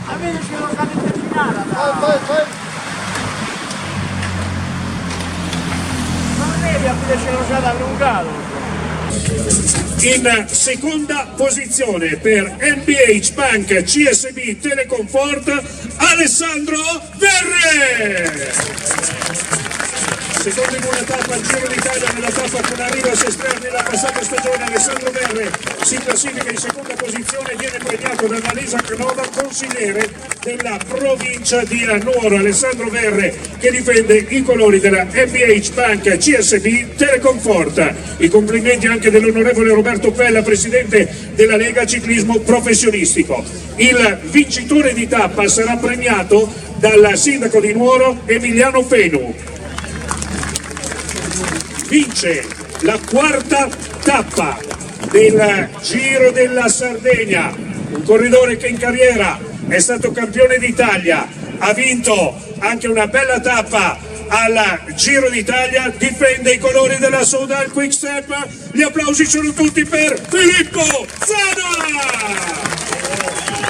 Almeno ce lo fate terminare. Non devi ce lo fate allungato. In seconda posizione per MBH Bank CSB Telecomfort Alessandro Verre. Secondo in una tappa al Giro d'Italia, nella tappa con arrivo a Sestriere nella passata stagione, Alessandro Verre si classifica in seconda posizione e viene premiato da Vanessa Canova, consigliere della provincia di Nuoro. Alessandro Verre che difende i colori della MBH Bank CSB Telecomfort. I complimenti anche dell'onorevole Roberto Pella, presidente della Lega Ciclismo Professionistico. Il vincitore di tappa sarà premiato dal sindaco di Nuoro Emiliano Fenu. Vince la quarta tappa del Giro della Sardegna, un corridore che in carriera è stato campione d'Italia, ha vinto anche una bella tappa al Giro d'Italia, difende i colori della Soudal Quick-Step. Gli applausi sono tutti per Filippo Zana!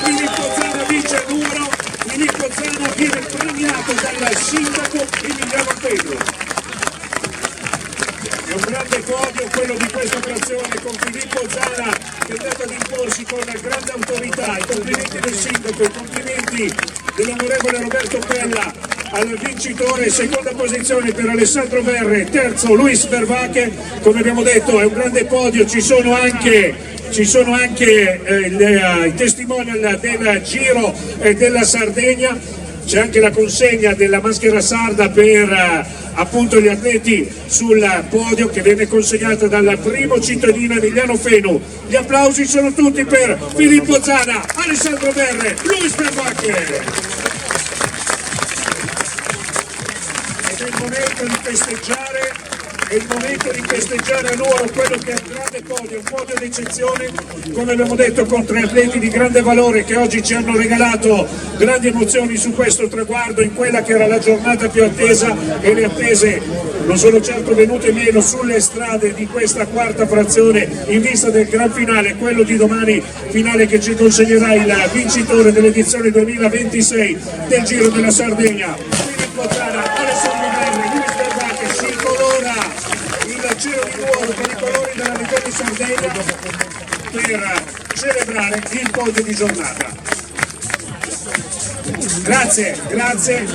Filippo Zana vince a Nuoro, Filippo Zana viene premiato dal sindaco Emiliano Fenu. È un grande podio quello di questa operazione con Filippo Zana che è andato ad imporsi con grande autorità. I complimenti del sindaco, i complimenti dell'onorevole Roberto Pella al vincitore. Seconda posizione per Alessandro Verre, terzo Luis Vervache. Come abbiamo detto è un grande podio, ci sono anche i testimonial del Giro della Sardegna. C'è anche la consegna della maschera sarda per appunto gli atleti sul podio che viene consegnata dal primo cittadino Emiliano Fenu. Gli applausi sono tutti per Filippo Zana, Alessandro Verre, Luis Vervache. Ed è il momento di festeggiare. È il momento di festeggiare a Nuoro quello che è un grande podio, un podio d'eccezione, come abbiamo detto, con tre atleti di grande valore che oggi ci hanno regalato grandi emozioni su questo traguardo in quella che era la giornata più attesa, e le attese non sono certo venute meno sulle strade di questa quarta frazione in vista del gran finale, quello di domani, finale che ci consegnerà il vincitore dell'edizione 2026 del Giro della Sardegna. Filippo Zana, Alessandro Verre, Luis Vervache, si colora il Giro di Nuoro con i colori della Regione Sardegna per celebrare il podio di giornata. Grazie, grazie.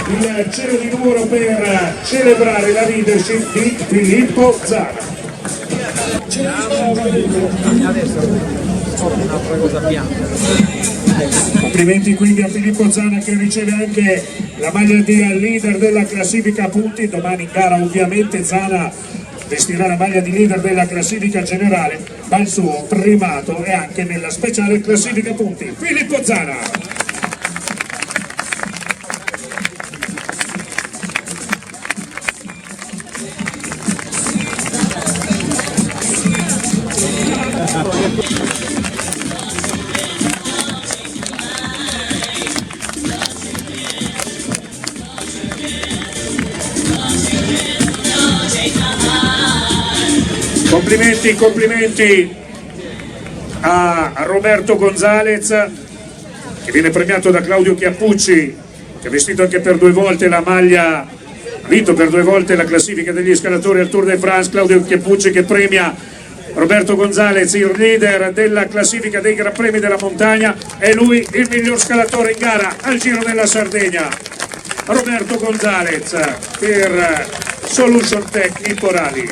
Il Giro di Nuoro per celebrare la leadership di Filippo Zana. Complimenti quindi a Filippo Zana che riceve anche la maglia di leader della classifica punti. Domani in gara ovviamente Zana vestirà la maglia di leader della classifica generale, ma il suo primato è anche nella speciale classifica punti. Filippo Zana! Complimenti a Roberto Gonzalez che viene premiato da Claudio Chiappucci, che ha vestito anche per 2 volte la maglia, ha vinto per 2 volte la classifica degli scalatori al Tour de France. Claudio Chiappucci che premia Roberto Gonzalez, il leader della classifica dei Gran Premi della Montagna, è lui il miglior scalatore in gara al Giro della Sardegna. Roberto Gonzalez per Solution Tech Ippo Rally.